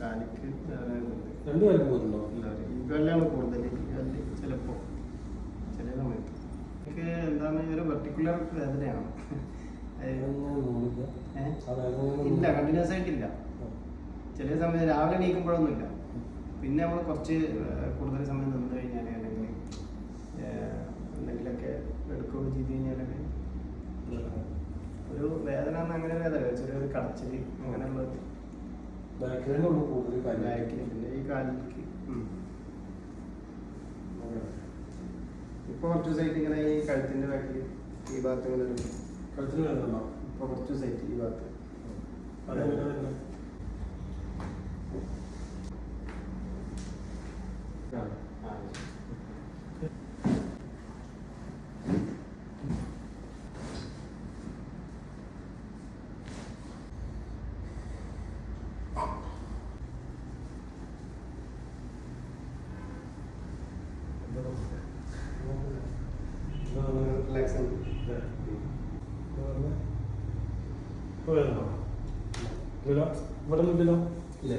കാലിക്ക് രണ്ടു കാലം പോകുന്നുണ്ടോ? ഈ കാലിലാണ് കൂടുതൽ. ഈ കാലിൽ ചിലപ്പോൾ ചില സമയത്ത് എനിക്ക് എന്താണ് ഒരു പെർട്ടിക്കുലർ വേദനയാണ്. ഇല്ല, കണ്ടിന്യൂസ് ആയിട്ടില്ല. ചില സമയത്ത് രാവിലെ എണീക്കുമ്പോഴൊന്നുമില്ല. പിന്നെ നമ്മൾ കുറച്ച് കൂടുതൽ സമയം നിന്ന് കഴിഞ്ഞാൽ അല്ലെങ്കിൽ എന്തെങ്കിലുമൊക്കെ എടുക്കുകയോ ചെയ്ത് കഴിഞ്ഞാലൊക്കെ ഒരു വേദന അങ്ങനെ വേദന, ചെറിയൊരു കടച്ചിൽ അങ്ങനെയുള്ളത് ബാക്കിൽ. പിന്നെ ഈ കാലിലേക്ക് ഇപ്പൊ കുറച്ച് ദിവസമായിട്ട് ഇങ്ങനെ ഈ കഴുത്തിന്റെ ബാക്കിൽ ഈ ഭാഗത്ത് ഇങ്ങനെ ഒരു കഴുത്തിന് വേദന ഇപ്പൊ കുറച്ച് ദിവസമായിട്ട് ഈ ഭാഗത്ത് റിലാക്സ് ഇവിടെ ഇല്ലല്ലോ. ഇല്ലേ?